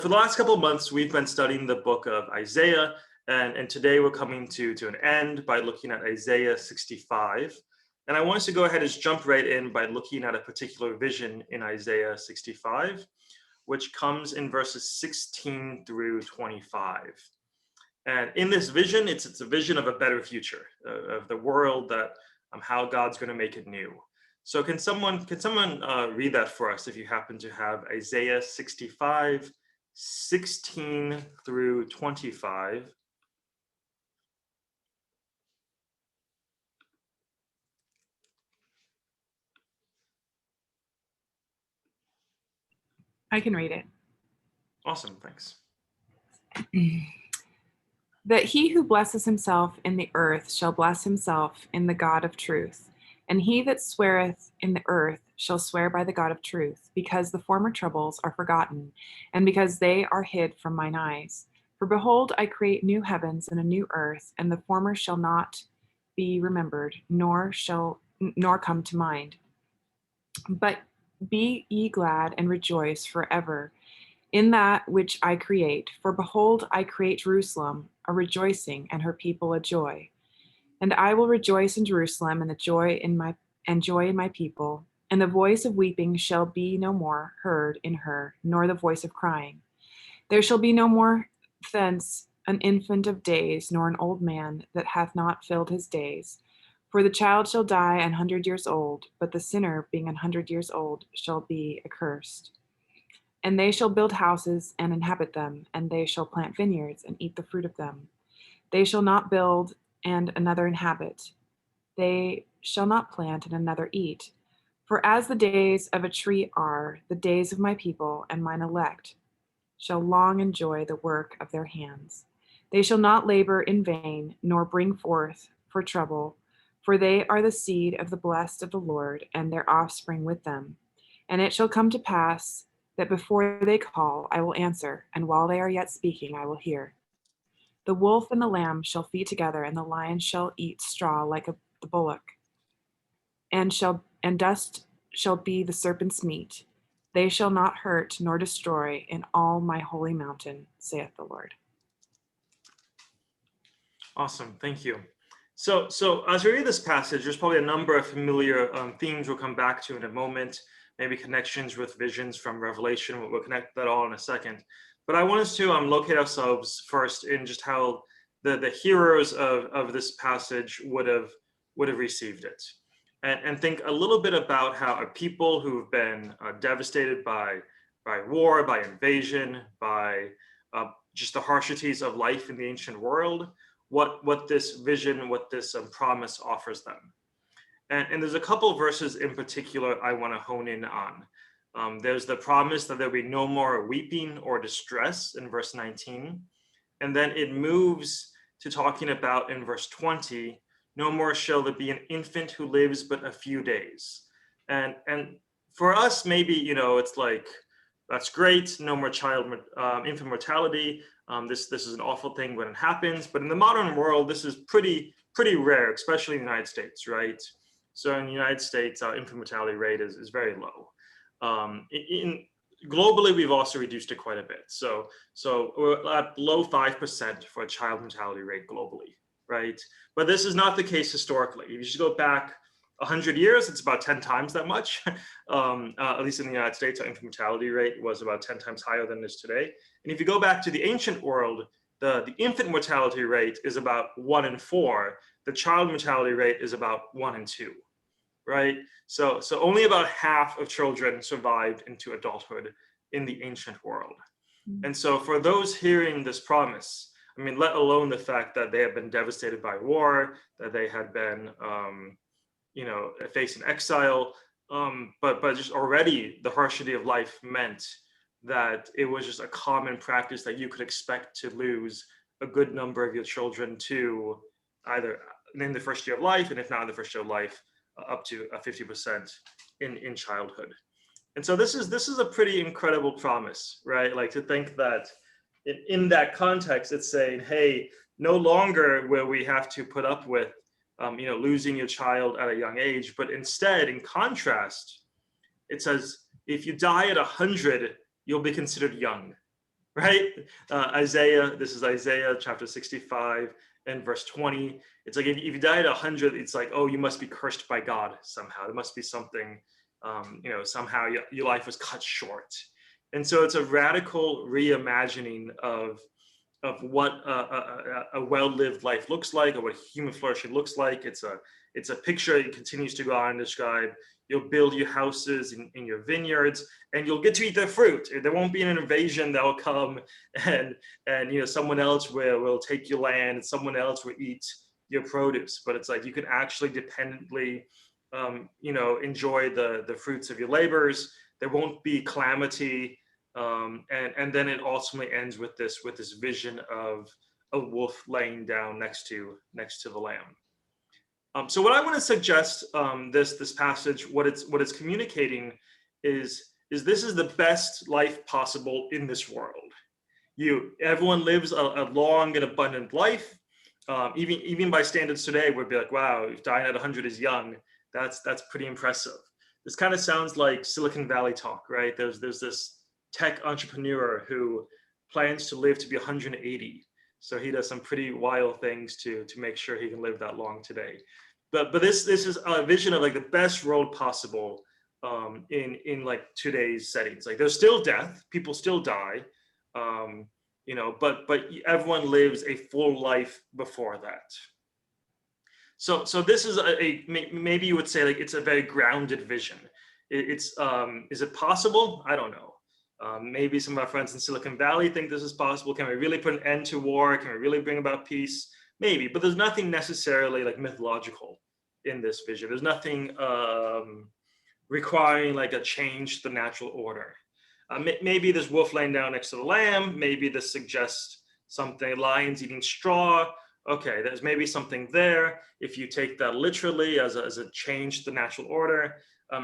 For the last couple of months, we've been studying the book of Isaiah, and today we're coming to an end by looking at Isaiah 65. And I want us to go ahead and just jump right in by looking at a particular vision in Isaiah 65, which comes in verses 16 through 25. And in this vision, it's a vision of a better future, of the world, that how God's going to make it new. So can someone read that for us if you happen to have Isaiah 65, 16 through 25. I can read it. Awesome, thanks. That he who blesses himself in the earth shall bless himself in the God of truth. And he that sweareth in the earth shall swear by the God of truth, because the former troubles are forgotten, and because they are hid from mine eyes. For behold, I create new heavens and a new earth, and the former shall not be remembered, nor come to mind. But be ye glad and rejoice forever in that which I create. For behold, I create Jerusalem a rejoicing, and her people a joy. And I will rejoice in Jerusalem, and joy in my people. And the voice of weeping shall be no more heard in her, nor the voice of crying. There shall be no more thence an infant of days, nor an old man that hath not filled his days. For the child shall die 100 years old, but the sinner, being 100 years old, shall be accursed. And they shall build houses and inhabit them, and they shall plant vineyards and eat the fruit of them. They shall not build and another inhabit. They shall not plant and another eat. For as the days of a tree are, the days of my people and mine elect shall long enjoy the work of their hands. They shall not labor in vain, nor bring forth for trouble, for they are the seed of the blessed of the Lord, and their offspring with them. And it shall come to pass that before they call, I will answer, and while they are yet speaking, I will hear. The wolf and the lamb shall feed together, and the lion shall eat straw like the bullock, and dust shall be the serpent's meat. They shall not hurt nor destroy in all my holy mountain, saith the Lord. Awesome, thank you. So as we read this passage, there's probably a number of familiar themes we'll come back to in a moment, maybe connections with visions from Revelation. We'll connect that all in a second. But I want us to locate ourselves first in just how the hearers of this passage would have received it. And think a little bit about how a people who've been devastated by war, by invasion, by just the harshities of life in the ancient world, what this vision, what this promise offers them. And there's a couple verses in particular I want to hone in on. There's the promise that there'll be no more weeping or distress in verse 19. And then it moves to talking about in verse 20, no more shall there be an infant who lives but a few days. And for us, maybe, it's like, that's great, no more infant mortality. This is an awful thing when it happens, but in the modern world, this is pretty rare, especially in the United States, right? So in the United States, our infant mortality rate is very low. Globally, we've also reduced it quite a bit. So we're at below 5% for a child mortality rate globally, right? But this is not the case historically. If you just go back 100 years, it's about 10 times that much. At least in the United States, our infant mortality rate was about 10 times higher than it is today. And if you go back to the ancient world, the infant mortality rate is about 1 in 4. The child mortality rate is about 1 in 2, right? So only about half of children survived into adulthood in the ancient world. And so for those hearing this promise, I mean, let alone the fact that they have been devastated by war, that they had been facing exile, but just already the harshness of life meant that it was just a common practice that you could expect to lose a good number of your children to either in the first year of life, and if not in the first year of life, up to 50% in childhood. And so this is a pretty incredible promise, right? Like, to think that in that context, it's saying, hey, no longer will we have to put up with losing your child at a young age, but instead, in contrast, it says, if you die at 100, you'll be considered young, right? Isaiah, this is Isaiah chapter 65 and verse 20. It's like if you die at 100, it's like, oh, you must be cursed by God somehow. There must be something, somehow your life was cut short. And so it's a radical reimagining of what a well-lived life looks like, or what human flourishing looks like. It's a picture. It continues to go on and describe. You'll build your houses in your vineyards, and you'll get to eat their fruit. There won't be an invasion that will come, and someone else will take your land, and someone else will eat your produce. But it's like you can actually dependently, enjoy the fruits of your labors. There won't be calamity. And then it ultimately ends with this vision of a wolf laying down next to the lamb. So what I want to suggest, this passage, what it's communicating is this is the best life possible in this world. Everyone lives a long and abundant life. Even by standards today, we'd be like, wow, if dying at 100 is young, that's pretty impressive. This kind of sounds like Silicon Valley talk, right? There's this tech entrepreneur who plans to live to be 180. So he does some pretty wild things to make sure he can live that long today. But this is a vision of like the best world possible in like today's settings. Like there's still death, people still die, but everyone lives a full life before that. So this is maybe you would say like it's a very grounded vision. Is it possible? I don't know. Maybe some of our friends in Silicon Valley think this is possible. Can we really put an end to war? Can we really bring about peace? Maybe, but there's nothing necessarily like mythological in this vision. There's nothing requiring like a change to the natural order. Maybe this wolf laying down next to the lamb. Maybe this suggests something, lions eating straw. Okay, there's maybe something there. If you take that literally as a change to the natural order.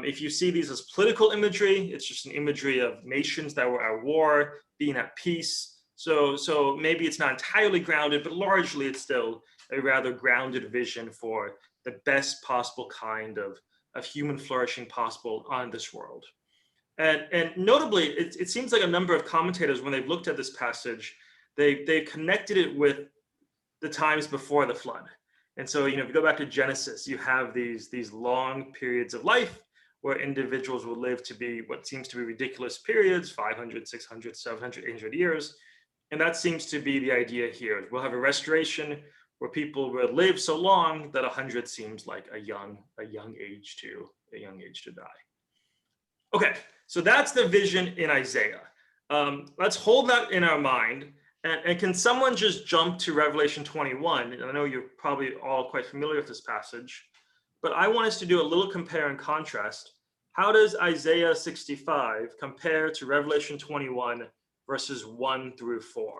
If you see these as political imagery, it's just an imagery of nations that were at war, being at peace. So maybe it's not entirely grounded, but largely it's still a rather grounded vision for the best possible kind of human flourishing possible on this world. And notably, it seems like a number of commentators, when they've looked at this passage, they've connected it with the times before the flood. And so, if you go back to Genesis, you have these long periods of life where individuals will live to be what seems to be ridiculous periods, 500, 600, 700, 800 years. And that seems to be the idea here. We'll have a restoration where people will live so long that 100 seems like a young age to die. Okay, so that's the vision in Isaiah. Let's hold that in our mind. And can someone just jump to Revelation 21? And I know you're probably all quite familiar with this passage, but I want us to do a little compare and contrast. How does Isaiah 65 compare to Revelation 21 verses 1 through 4?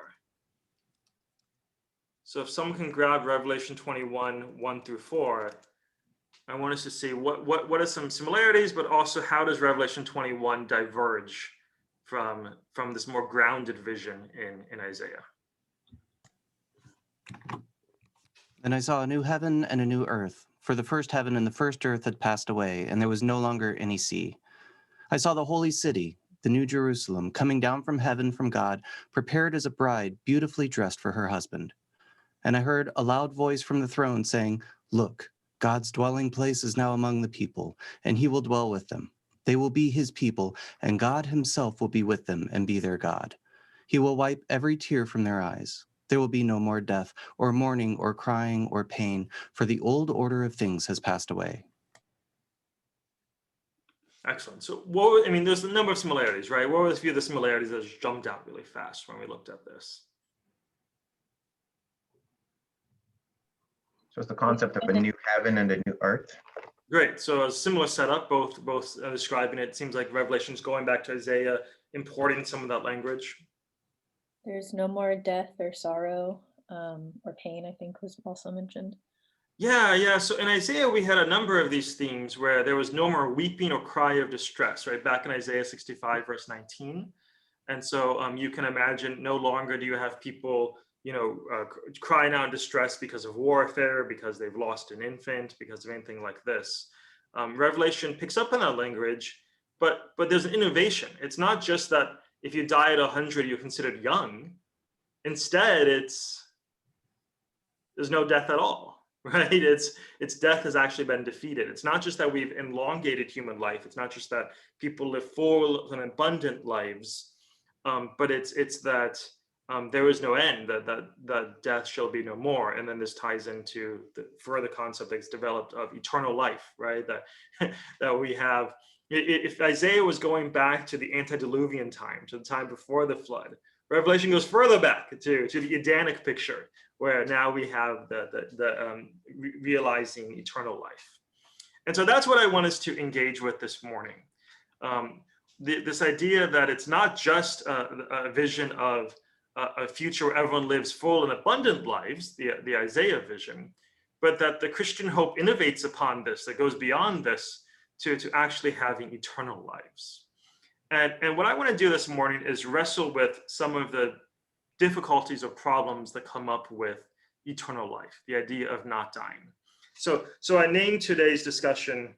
So if someone can grab Revelation 21, 1 through 4, I want us to see what are some similarities, but also how does Revelation 21 diverge from this more grounded vision in Isaiah? And I saw a new heaven and a new earth, for the first heaven and the first earth had passed away, and there was no longer any sea. I saw the holy city, the new Jerusalem, coming down from heaven from God, prepared as a bride, beautifully dressed for her husband. And I heard a loud voice from the throne saying, "Look, God's dwelling place is now among the people, and he will dwell with them. They will be his people, and God himself will be with them and be their God. He will wipe every tear from their eyes. There will be no more death, or mourning, or crying, or pain, for the old order of things has passed away." Excellent. So there's a number of similarities, right? What were a few of the similarities that just jumped out really fast when we looked at this? So it's the concept of a new heaven and a new earth. Great. So a similar setup, both describing it. Seems like Revelation's going back to Isaiah, importing some of that language. There's no more death or sorrow or pain, I think was also mentioned. Yeah. So in Isaiah, we had a number of these themes where there was no more weeping or cry of distress, right? Back in Isaiah 65, verse 19. And so you can imagine no longer do you have people, crying out in distress because of warfare, because they've lost an infant, because of anything like this. Revelation picks up on that language, but there's an innovation. It's not just that if you die at 100, you're considered young. Instead, there's no death at all, right? It's death has actually been defeated. It's not just that we've elongated human life. It's not just that people live full and abundant lives, but it's that there is no end, that death shall be no more. And then this ties into the further concept that's developed of eternal life, right? That that we have. If Isaiah was going back to the antediluvian time, to the time before the flood, Revelation goes further back to the Edenic picture, where now we have realizing eternal life. And so that's what I want us to engage with this morning. This idea that it's not just a vision of a future where everyone lives full and abundant lives, the Isaiah vision, but that the Christian hope innovates upon this, that goes beyond this to actually having eternal lives. And what I want to do this morning is wrestle with some of the difficulties or problems that come up with eternal life, the idea of not dying. So I named today's discussion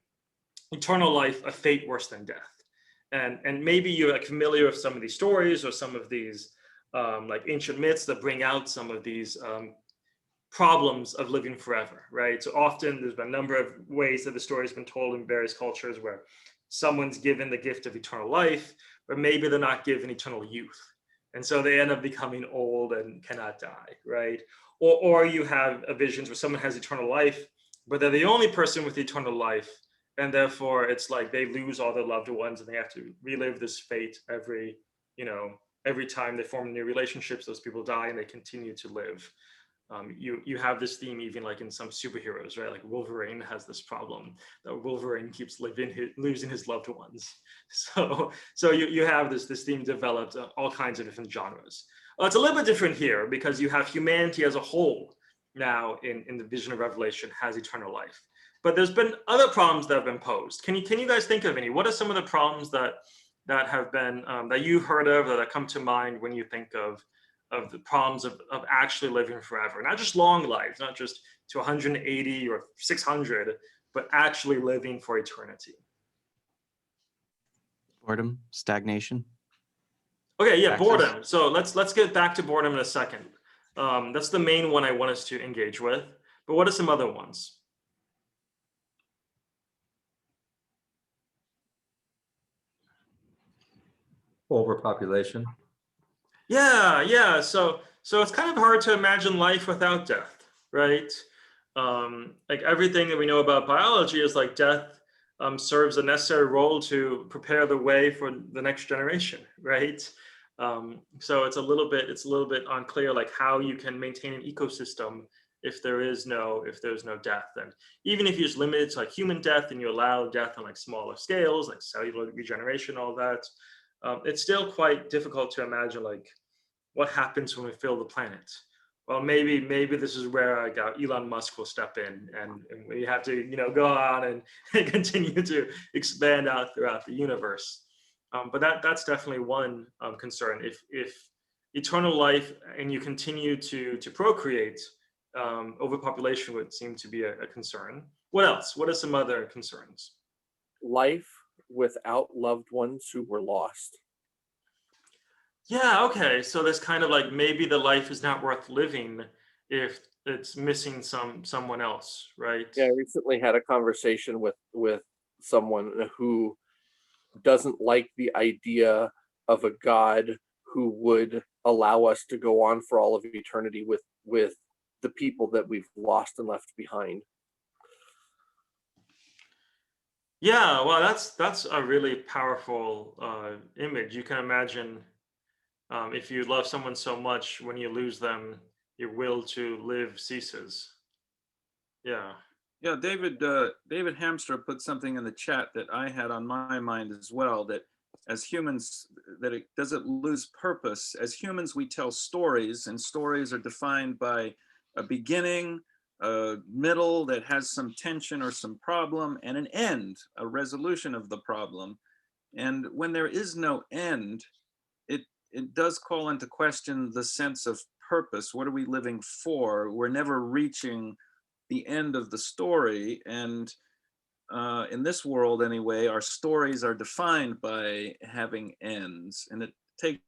Eternal Life, a Fate Worse Than Death. And maybe you're like familiar with some of these stories or some of these like ancient myths that bring out some of these problems of living forever, right? So often there's been a number of ways that the story has been told in various cultures where someone's given the gift of eternal life, but maybe they're not given eternal youth. And so they end up becoming old and cannot die, right? Or you have visions where someone has eternal life, but they're the only person with eternal life. And therefore it's like they lose all their loved ones and they have to relive this fate every time they form new relationships, those people die and they continue to live. You have this theme even like in some superheroes, right? Like Wolverine has this problem that Wolverine keeps losing his loved ones. So you have this theme developed all kinds of different genres. It's a little bit different here because you have humanity as a whole now in the vision of Revelation has eternal life. But there's been other problems that have been posed. Can you guys think of any? What are some of the problems that have been that you've heard of or that come to mind when you think of the problems of actually living forever? Not just long lives, not just to 180 or 600, but actually living for eternity. Boredom, stagnation. Okay, yeah, Taxes. boredom. So let's get back to boredom in a second. That's the main one I want us to engage with. But what are some other ones? Overpopulation. Yeah. So it's kind of hard to imagine life without death, right? Like everything that we know about biology is like death serves a necessary role to prepare the way for the next generation, right? So it's a little bit unclear like how you can maintain an ecosystem if there's no death. And even if you just limit it to like human death and you allow death on like smaller scales, like cellular regeneration, all that, it's still quite difficult to imagine like what happens when we fill the planet. Well, maybe this is where Elon Musk will step in, and we have to go on and continue to expand out throughout the universe. But that's definitely one concern. If eternal life and you continue to procreate, overpopulation would seem to be a concern. What else? What are some other concerns? Life without loved ones who were lost. Yeah, okay. So there's kind of like maybe the life is not worth living if it's missing someone else, right? Yeah, I recently had a conversation with someone who doesn't like the idea of a God who would allow us to go on for all of eternity with the people that we've lost and left behind. Yeah, well, that's a really powerful image. You can imagine if you love someone so much, when you lose them, your will to live ceases. Yeah. Yeah, David Hamstra put something in the chat that I had on my mind as well, that as humans, that it doesn't lose purpose. As humans, we tell stories, and stories are defined by a beginning, a middle that has some tension or some problem, and an end, a resolution of the problem. And when there is no end, it does call into question the sense of purpose. What are we living for? We're never reaching the end of the story. And in this world anyway, our stories are defined by having ends. And takes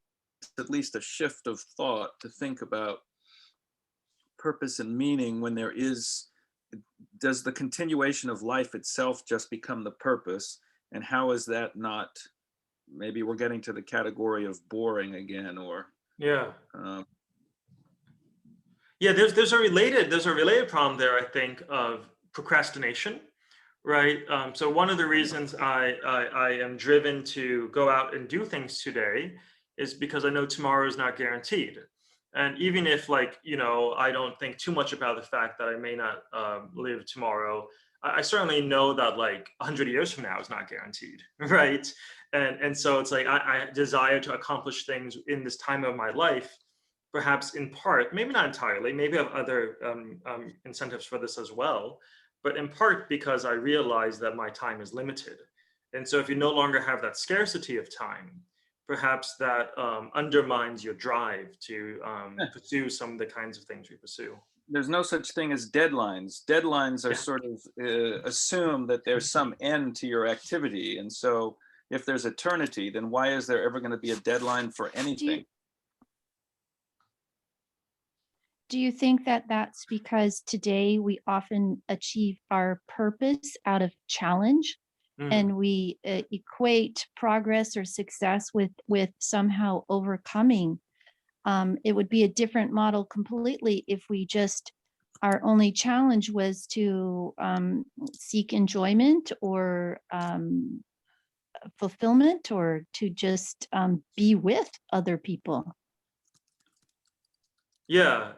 at least a shift of thought to think about purpose and meaning when there is, does the continuation of life itself just become the purpose? And how is that not, maybe we're getting to the category of boring again, or Yeah. um, Yeah, there's a related problem there, I think, of procrastination, right? So one of the reasons I am driven to go out and do things today is because I know tomorrow is not guaranteed. And even if, like, I don't think too much about the fact that I may not live tomorrow, I certainly know that like 100 years from now is not guaranteed, right? And so it's like I desire to accomplish things in this time of my life, perhaps in part, maybe not entirely, maybe I have other incentives for this as well, but in part because I realize that my time is limited. And so if you no longer have that scarcity of time, perhaps that undermines your drive to pursue some of the kinds of things we pursue. there's no such thing as deadlines. Deadlines are Yeah. sort of assume that there's some end to your activity. And so if there's eternity, then why is there ever going to be a deadline for anything? Do you think that that's because today we often achieve our purpose out of challenge, and we equate progress or success with somehow overcoming? It would be a different model completely if we just, our only challenge was to seek enjoyment or fulfillment, or to just be with other people. Yeah,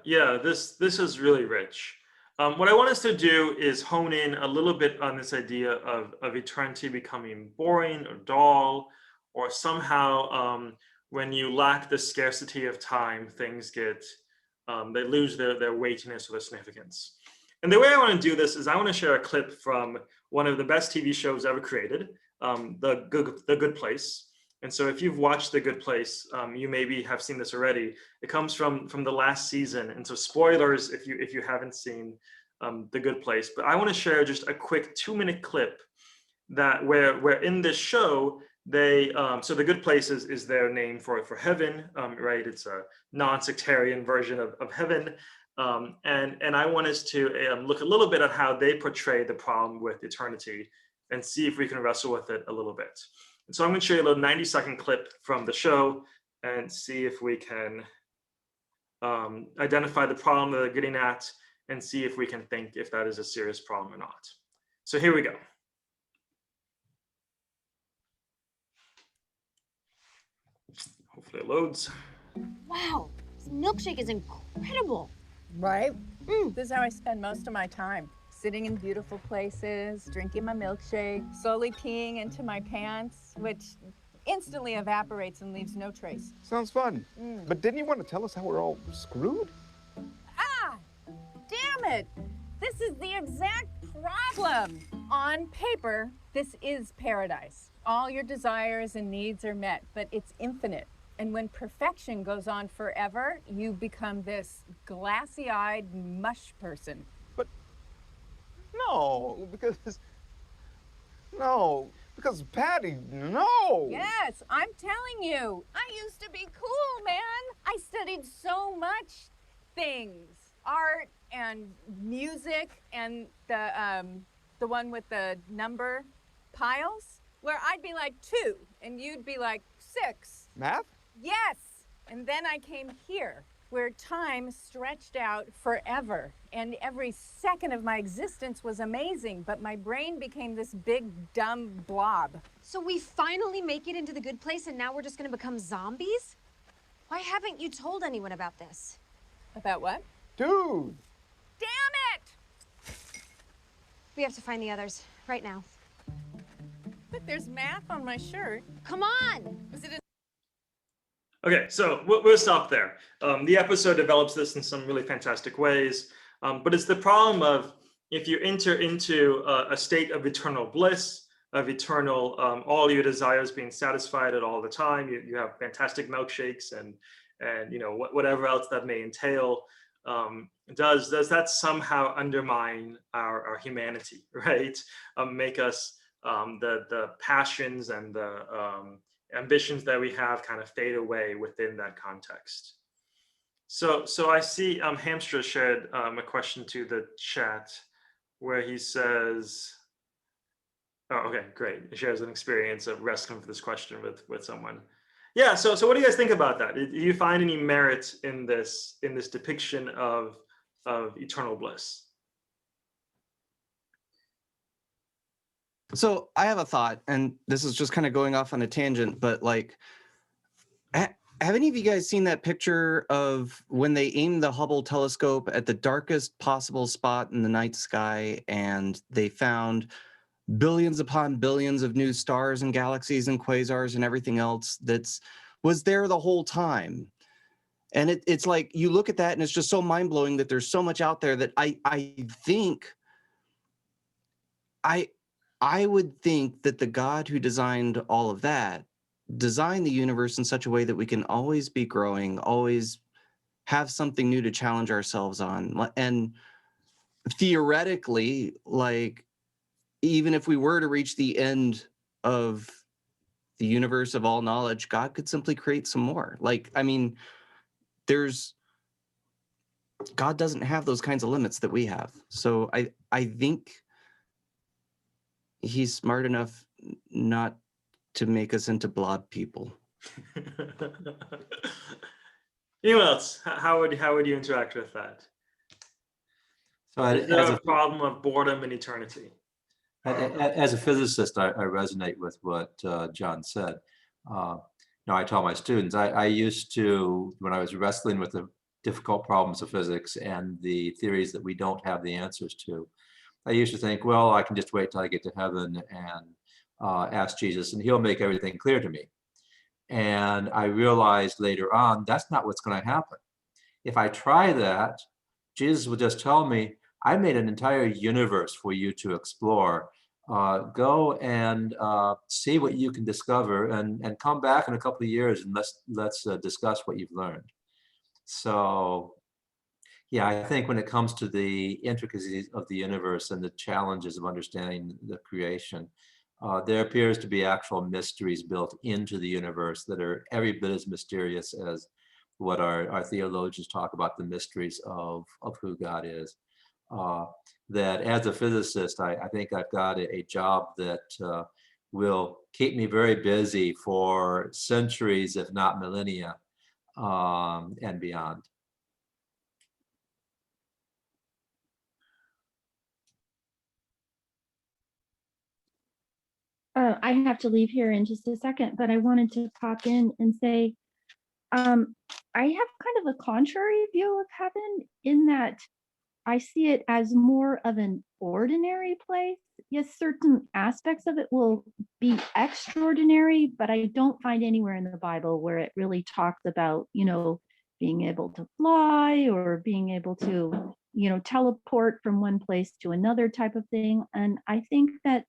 this is really rich. What I want us to do is hone in a little bit on this idea of eternity becoming boring or dull, or somehow when you lack the scarcity of time, things get, they lose their weightiness or their significance. And the way I want to do this is I want to share a clip from one of the best TV shows ever created, The Good Place. And so if you've watched The Good Place, you maybe have seen this already. It comes from the last season. And so spoilers if you haven't seen The Good Place. But I want to share just a quick 2-minute clip that where in this show, they so The Good Place is their name for heaven, right? It's a non-sectarian version of heaven. And I want us to look a little bit at how they portray the problem with eternity and see if we can wrestle with it a little bit. And so I'm going to show you a little 90-second clip from the show and see if we can identify the problem that they're getting at and see if we can think if that is a serious problem or not. So here we go. Hopefully it loads. Wow, this milkshake is incredible. Right? This is how I spend most of my time. Sitting in beautiful places, drinking my milkshake, slowly peeing into my pants, which instantly evaporates and leaves no trace. Sounds fun. But didn't you want to tell us how we're all screwed? Ah! Damn it! This is the exact problem. On paper, this is paradise. All your desires and needs are met, but it's infinite. And when perfection goes on forever, you become this glassy-eyed mush person. No, because Patty, no. Yes, I'm telling you. I used to be cool, man. I studied so much things. Art and music and the one with the number piles, where I'd be like 2 and you'd be like 6. Math? Yes. And then I came here, where time stretched out forever. And every second of my existence was amazing, but my brain became this big, dumb blob. So we finally make it into the good place and now we're just gonna become zombies? Why haven't you told anyone about this? About what? Dude! Damn it! We have to find the others, right now. But there's math on my shirt. Come on! Was it Okay, so we'll stop there. The episode develops this in some really fantastic ways, but it's the problem of if you enter into a state of eternal bliss, of eternal, all your desires being satisfied at all the time, you have fantastic milkshakes and whatever else that may entail, does that somehow undermine our humanity, right? Make us the passions and the ambitions that we have kind of fade away within that context. So I see Hamstra shared a question to the chat where he says, oh, okay, great. He shares an experience of wrestling with this question with someone. Yeah, so what do you guys think about that? Do you find any merit in this depiction of eternal bliss? So I have a thought, and this is just kind of going off on a tangent, but like, have any of you guys seen that picture of when they aimed the Hubble telescope at the darkest possible spot in the night sky and they found billions upon billions of new stars and galaxies and quasars and everything else was there the whole time? And it's like, you look at that and it's just so mind-blowing that there's so much out there that I would think that the God who designed all of that designed the universe in such a way that we can always be growing, always have something new to challenge ourselves on. And theoretically, like, even if we were to reach the end of the universe of all knowledge, God could simply create some more. Like, I mean, God doesn't have those kinds of limits that we have. So I think he's smart enough not to make us into blob people. Anyone else? How would you interact with that? So Is there a problem of boredom in eternity? as a physicist, I resonate with what John said. I tell my students, I used to, when I was wrestling with the difficult problems of physics and the theories that we don't have the answers to, I used to think, well, I can just wait till I get to heaven and ask Jesus, and he'll make everything clear to me. And I realized later on, that's not what's going to happen. If I try that, Jesus will just tell me, I made an entire universe for you to explore. Go and see what you can discover, and come back in a couple of years and let's discuss what you've learned. So yeah, I think when it comes to the intricacies of the universe and the challenges of understanding the creation, there appears to be actual mysteries built into the universe that are every bit as mysterious as what our theologians talk about, the mysteries of who God is. That as a physicist, I think I've got a job that will keep me very busy for centuries, if not millennia, and beyond. I have to leave here in just a second, but I wanted to pop in and say, I have kind of a contrary view of heaven in that I see it as more of an ordinary place. Yes, certain aspects of it will be extraordinary, but I don't find anywhere in the Bible where it really talks about, being able to fly or being able to, teleport from one place to another type of thing. And I think that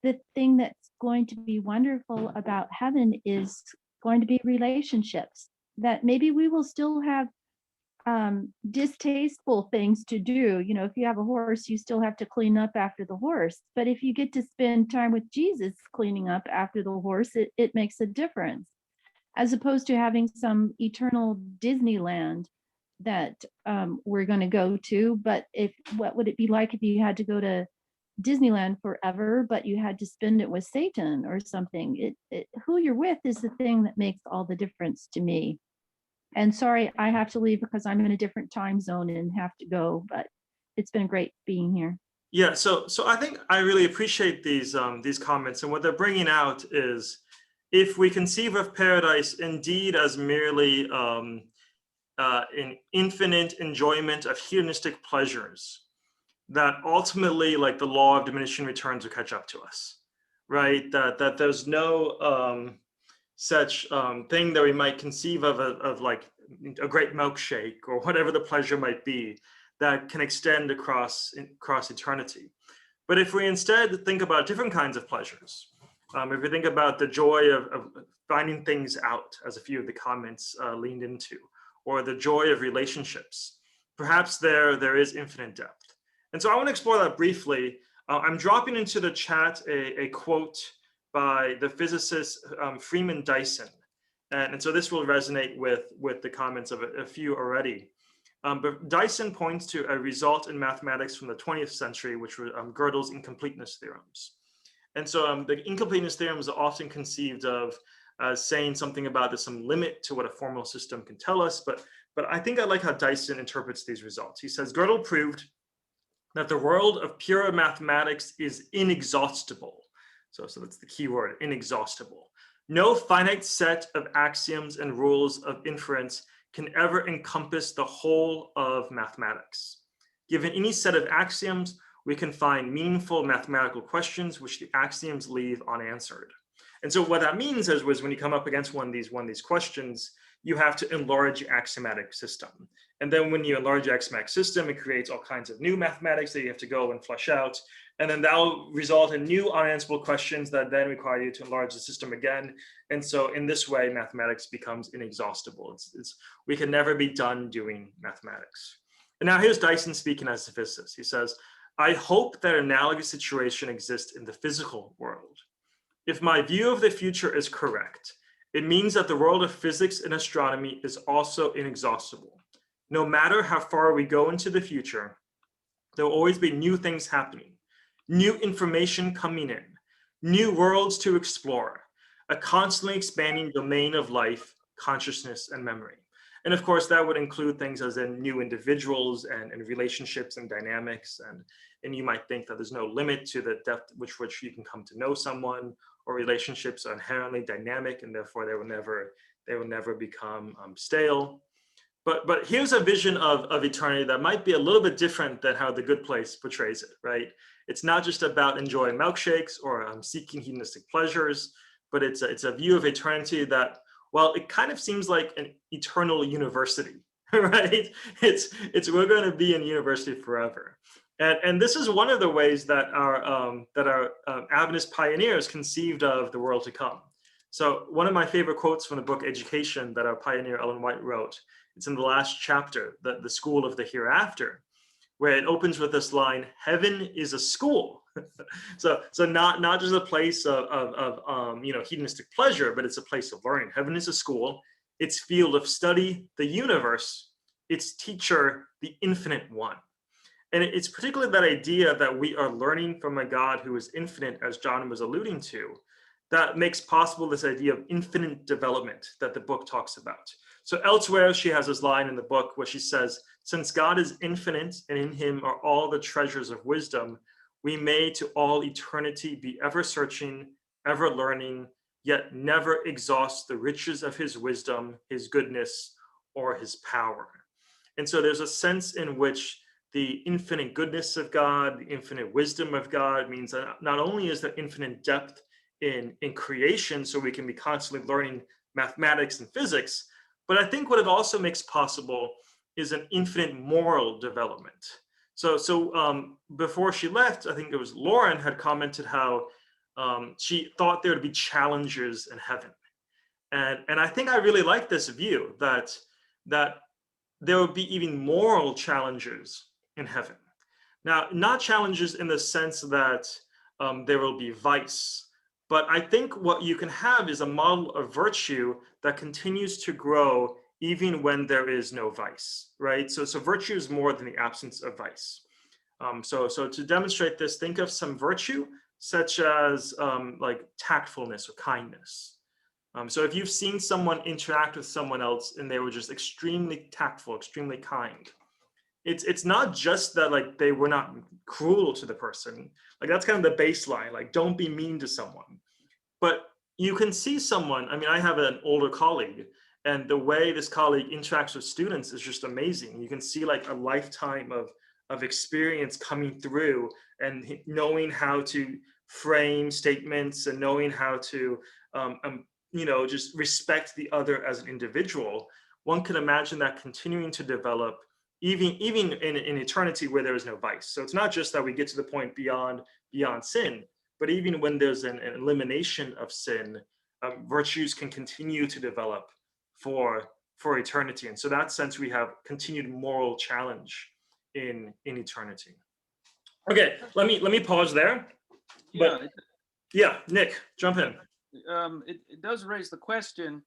the thing that's going to be wonderful about heaven is going to be relationships, that maybe we will still have distasteful things to do. If you have a horse, you still have to clean up after the horse. But if you get to spend time with Jesus cleaning up after the horse, it makes a difference, as opposed to having some eternal Disneyland that we're going to go to. But what would it be like if you had to go to Disneyland forever, but you had to spend it with Satan or something? Who you're with is the thing that makes all the difference to me. And sorry, I have to leave because I'm in a different time zone and have to go, but it's been great being here. Yeah, so I think I really appreciate these comments, and what they're bringing out is, if we conceive of paradise indeed as merely an infinite enjoyment of hedonistic pleasures, that ultimately, like, the law of diminishing returns will catch up to us, right? That there's no such thing that we might conceive of like a great milkshake or whatever the pleasure might be that can extend across eternity. But if we instead think about different kinds of pleasures, if we think about the joy of finding things out, as a few of the comments leaned into, or the joy of relationships, perhaps there is infinite depth. And so I want to explore that briefly. I'm dropping into the chat a quote by the physicist Freeman Dyson. And so this will resonate with the comments of a few already. But Dyson points to a result in mathematics from the 20th century, which were Gödel's incompleteness theorems. And so the incompleteness theorems are often conceived of as saying something about there's some limit to what a formal system can tell us. But I think I like how Dyson interprets these results. He says, Gödel proved that the world of pure mathematics is inexhaustible. So that's the key word, inexhaustible. No finite set of axioms and rules of inference can ever encompass the whole of mathematics. Given any set of axioms, we can find meaningful mathematical questions which the axioms leave unanswered. And so what that means is when you come up against one of these questions, you have to enlarge your axiomatic system. And then when you enlarge your axiomatic system, it creates all kinds of new mathematics that you have to go and flesh out. And then that will result in new unanswerable questions that then require you to enlarge the system again. And so in this way, mathematics becomes inexhaustible. We can never be done doing mathematics. And now here's Dyson speaking as a physicist. He says, I hope that an analogous situation exists in the physical world. If my view of the future is correct, it means that the world of physics and astronomy is also inexhaustible. No matter how far we go into the future, there will always be new things happening, new information coming in, new worlds to explore, a constantly expanding domain of life, consciousness, and memory. And of course, that would include things as in new individuals and relationships and dynamics. And you might think that there's no limit to the depth which you can come to know someone, or relationships are inherently dynamic and therefore they will never become stale. But here's a vision of eternity that might be a little bit different than how The Good Place portrays it, right? It's not just about enjoying milkshakes or seeking hedonistic pleasures, but it's a view of eternity that, well, it kind of seems like an eternal university, right? We're going to be in university forever. And this is one of the ways that our Adventist pioneers conceived of the world to come. So one of my favorite quotes from the book Education that our pioneer Ellen White wrote, it's in the last chapter, the School of the Hereafter, where it opens with this line, heaven is a school. so not just a place of hedonistic pleasure, but it's a place of learning. Heaven is a school, its field of study, the universe, its teacher, the infinite one. And it's particularly that idea that we are learning from a God who is infinite, as John was alluding to, that makes possible this idea of infinite development that the book talks about. So elsewhere, she has this line in the book where she says, since God is infinite and in him are all the treasures of wisdom, we may to all eternity be ever searching, ever learning, yet never exhaust the riches of his wisdom, his goodness, or his power. And so there's a sense in which the infinite goodness of God, the infinite wisdom of God means that not only is there infinite depth in creation, so we can be constantly learning mathematics and physics, but I think what it also makes possible is an infinite moral development. So before she left, I think it was Lauren had commented how she thought there would be challenges in heaven. And I think I really like this view that there would be even moral challenges in heaven. Now, not challenges in the sense that there will be vice, but I think what you can have is a model of virtue that continues to grow even when there is no vice, right? So virtue is more than the absence of vice. So to demonstrate this, think of some virtue such as like tactfulness or kindness. So if you've seen someone interact with someone else and they were just extremely tactful, extremely kind, it's not just that like they were not cruel to the person. Like that's kind of the baseline, like don't be mean to someone. But you can see someone, I mean, I have an older colleague, and the way this colleague interacts with students is just amazing. You can see like a lifetime of experience coming through and knowing how to frame statements and knowing how to, just respect the other as an individual. One can imagine that continuing to develop even in eternity where there is no vice. So it's not just that we get to the point beyond sin, but even when there's an elimination of sin, virtues can continue to develop for eternity. And so in that sense, we have continued moral challenge in eternity. Okay, let me pause there. Yeah, Yeah, Nick, jump in. It does raise the question,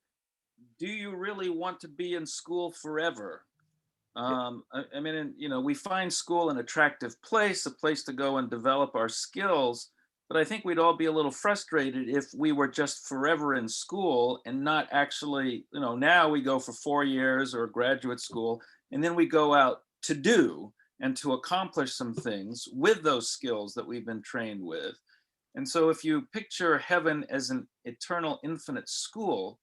do you really want to be in school forever? I mean, we find school an attractive place, a place to go and develop our skills, but I think we'd all be a little frustrated if we were just forever in school and not actually, now we go for 4 years or graduate school, and then we go out to do and to accomplish some things with those skills that we've been trained with. And so if you picture heaven as an eternal, infinite school,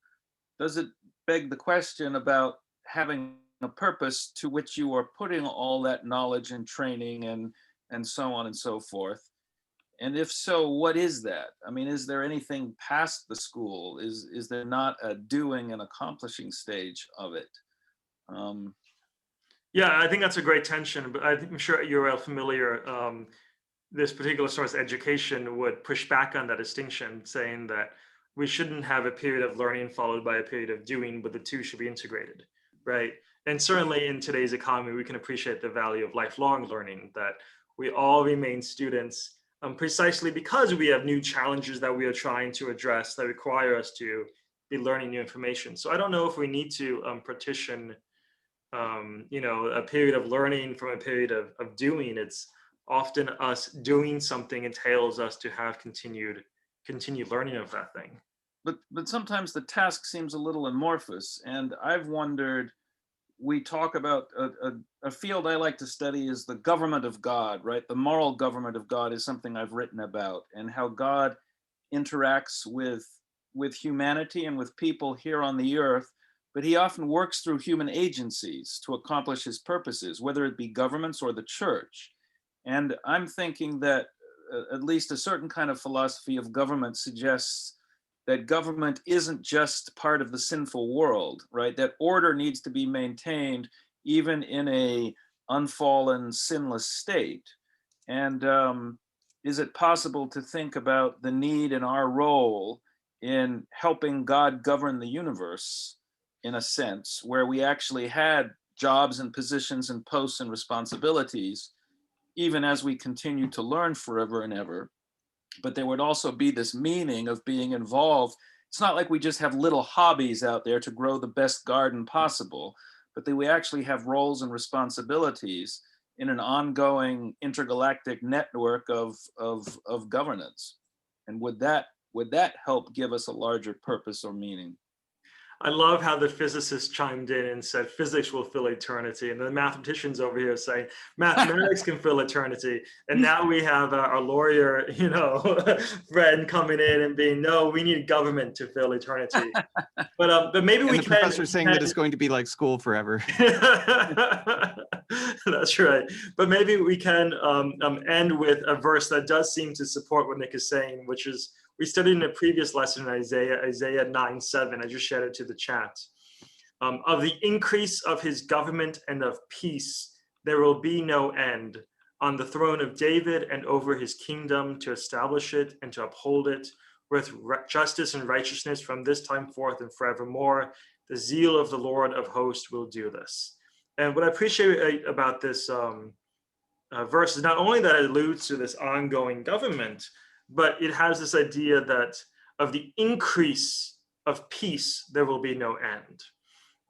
does it beg the question about having a purpose to which you are putting all that knowledge and training and so on and so forth? And if so, what is that? I mean, is there anything past the school? Is there not a doing and accomplishing stage of it? Yeah, I think that's a great tension, but I'm sure you're all familiar. This particular source, education, would push back on that distinction, saying that we shouldn't have a period of learning followed by a period of doing, but the two should be integrated, right? And certainly in today's economy, we can appreciate the value of lifelong learning, that we all remain students precisely because we have new challenges that we are trying to address that require us to be learning new information. So I don't know if we need to partition a period of learning from a period of doing. It's often us doing something entails us to have continued learning of that thing. But sometimes the task seems a little amorphous, and I've wondered, we talk about a field I like to study is the government of God, right? The moral government of God is something I've written about, and how God interacts with humanity and with people here on the earth, but he often works through human agencies to accomplish his purposes, whether it be governments or the church. And I'm thinking that at least a certain kind of philosophy of government suggests that government isn't just part of the sinful world, right? That order needs to be maintained even in a unfallen, sinless state. And is it possible to think about the need and our role in helping God govern the universe in a sense, where we actually had jobs and positions and posts and responsibilities, even as we continue to learn forever and ever? But there would also be this meaning of being involved. It's not like we just have little hobbies out there to grow the best garden possible, but that we actually have roles and responsibilities in an ongoing intergalactic network of governance. And would that help give us a larger purpose or meaning? I love how the physicist chimed in and said physics will fill eternity, and the mathematicians over here saying mathematics can fill eternity. And now we have our lawyer, friend coming in and being, no, we need government to fill eternity. But maybe and we the can. Professor saying that it's going to be like school forever. That's right. But maybe we can end with a verse that does seem to support what Nick is saying, which is, we studied in a previous lesson in Isaiah 9:7. I just shared it to the chat. Of the increase of his government and of peace, there will be no end on the throne of David and over his kingdom, to establish it and to uphold it with justice and righteousness from this time forth and forevermore. The zeal of the Lord of hosts will do this. And what I appreciate about this verse is not only that it alludes to this ongoing government, but it has this idea that of the increase of peace, there will be no end.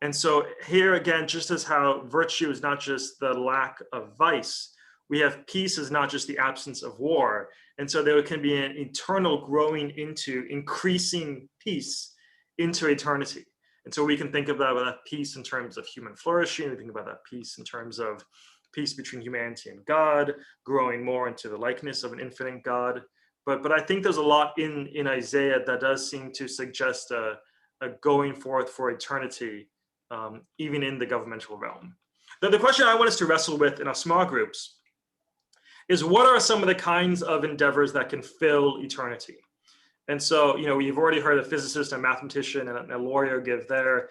And so here again, just as how virtue is not just the lack of vice, we have peace is not just the absence of war. And so there can be an eternal growing into increasing peace into eternity. And so we can think about that peace in terms of human flourishing. We think about that peace in terms of peace between humanity and God, growing more into the likeness of an infinite God. But I think there's a lot in Isaiah that does seem to suggest a going forth for eternity, even in the governmental realm. The question I want us to wrestle with in our small groups is, what are some of the kinds of endeavors that can fill eternity? And so, we've already heard a physicist, a mathematician, and a lawyer give their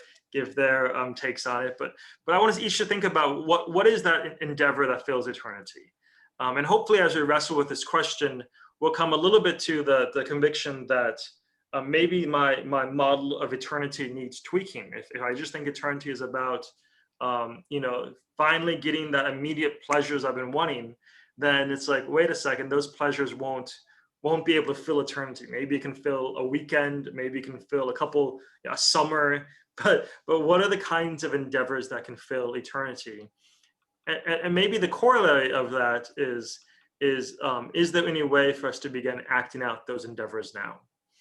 takes on it. But I want us each to think about what is that endeavor that fills eternity? And hopefully, as we wrestle with this question, we'll come a little bit to the conviction that maybe my model of eternity needs tweaking. If I just think eternity is about, finally getting that immediate pleasures I've been wanting, then it's like, wait a second, those pleasures won't won't be able to fill eternity. Maybe it can fill a weekend, maybe it can fill a summer, but what are the kinds of endeavors that can fill eternity? And maybe the corollary of that is there any way for us to begin acting out those endeavors now?